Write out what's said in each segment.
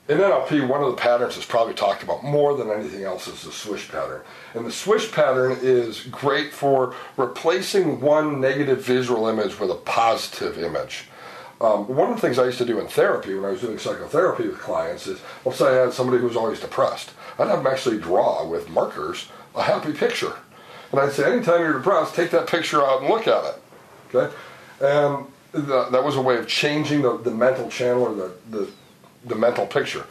In NLP, one of the patterns that's probably talked about more than anything else is the swish pattern. And the swish pattern is great for replacing one negative visual image with a positive image. One of the things I used to do in therapy when I was doing psychotherapy with clients is, let's say I had somebody who was always depressed. I'd have them actually draw with markers a happy picture. And I'd say, anytime you're depressed, take that picture out and look at it. Okay? And that was a way of changing the mental channel or the mental picture.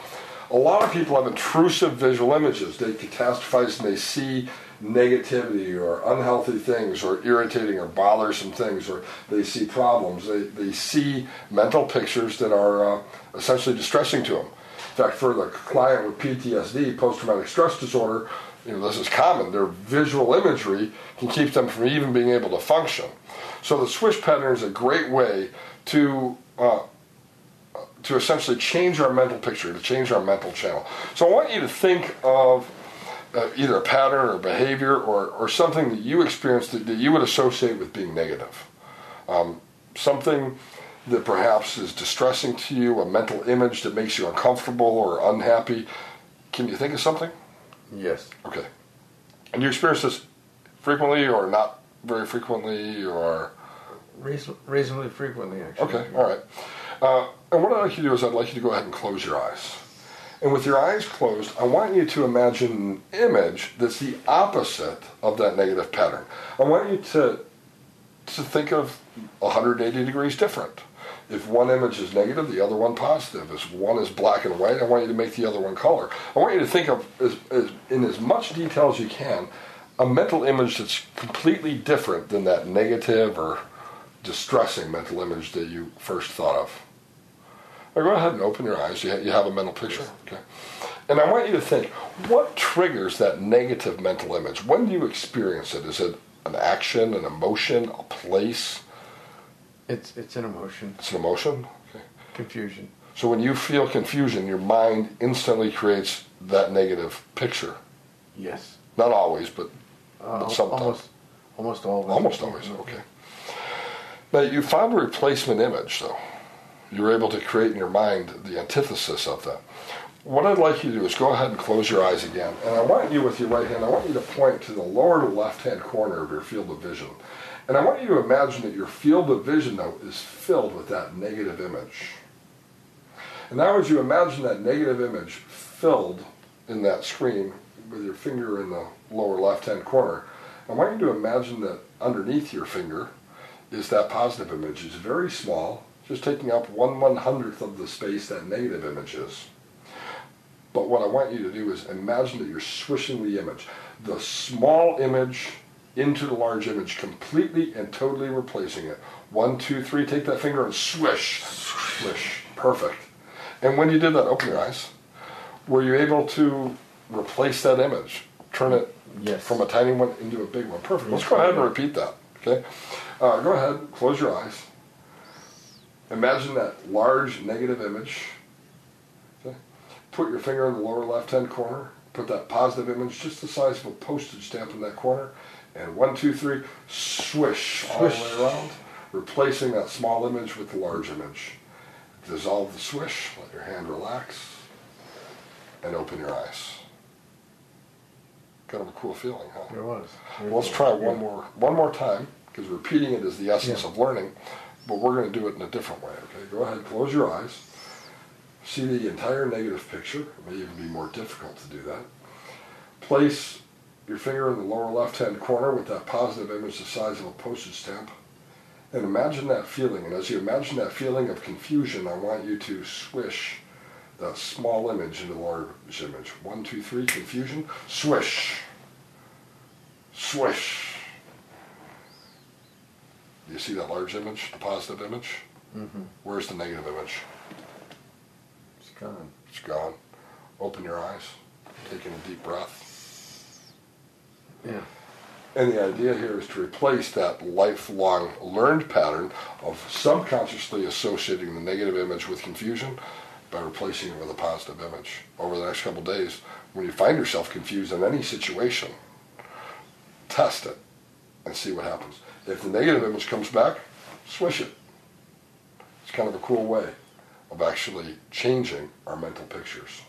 A lot of people have intrusive visual images. They catastrophize and they see negativity or unhealthy things or irritating or bothersome things, or they see problems. They see mental pictures that are essentially distressing to them. In fact, for the client with PTSD, post-traumatic stress disorder, this is common. Their visual imagery can keep them from even being able to function. So the swish pattern is a great way to essentially change our mental picture, to change our mental channel. So I want you to think of either a pattern or behavior or something that you experienced that you would associate with being negative. Something that perhaps is distressing to you, a mental image that makes you uncomfortable or unhappy. Can you think of something? Yes. Okay. And you experience this frequently or not very frequently or? Reasonably frequently, actually. Okay, all right. And what I'd like you to do is I'd like you to go ahead and close your eyes. And with your eyes closed, I want you to imagine an image that's the opposite of that negative pattern. I want you to think of 180 degrees different. If one image is negative, the other one positive. If one is black and white, I want you to make the other one color. I want you to think of, in as much detail as you can, a mental image that's completely different than that negative or distressing mental image that you first thought of. Now go ahead and open your eyes. You have a mental picture. Okay. And I want you to think, what triggers that negative mental image? When do you experience it? Is it an action, an emotion, a place? It's an emotion. It's an emotion? Okay. Confusion. So when you feel confusion, your mind instantly creates that negative picture. Yes. Not always, but sometimes. Almost always. Almost always, okay. Now you found a replacement image, though. You were able to create in your mind the antithesis of that. What I'd like you to do is go ahead and close your eyes again. And I want you, with your right hand, I want you to point to the lower left-hand corner of your field of vision. And I want you to imagine that your field of vision, though, is filled with that negative image. And now as you imagine that negative image filled in that screen with your finger in the lower left-hand corner, I want you to imagine that underneath your finger is that positive image. It's very small, just taking up 1/100th of the space that negative image is. But what I want you to do is imagine that you're swishing the image. The small image into the large image, completely and totally replacing it. 1, 2, 3, take that finger and swish. Swish. Perfect. And when you did that, open your eyes. Were you able to replace that image? Turn it from a tiny one into a big one. Perfect. Let's go ahead and repeat that. Okay? Go ahead, close your eyes. Imagine that large negative image. Okay? Put your finger in the lower left-hand corner. Put that positive image just the size of a postage stamp in that corner. And 1, 2, 3, swish all the way around, replacing that small image with the large image. Dissolve the swish, let your hand relax, and open your eyes. Kind of a cool feeling, huh? It was. Well, let's try one more time, because repeating it is the essence of learning, but we're going to do it in a different way. Okay, go ahead, close your eyes. See the entire negative picture. It may even be more difficult to do that. Place your finger in the lower left-hand corner with that positive image the size of a postage stamp. And imagine that feeling. And as you imagine that feeling of confusion, I want you to swish that small image into the large image. 1, 2, 3, confusion. Swish. Swish. Do you see that large image, the positive image? Mm-hmm. Where's the negative image? It's gone. It's gone. Open your eyes. Taking a deep breath. Yeah. And the idea here is to replace that lifelong learned pattern of subconsciously associating the negative image with confusion by replacing it with a positive image. Over the next couple of days, when you find yourself confused in any situation, test it and see what happens. If the negative image comes back, swish it. It's kind of a cool way of actually changing our mental pictures.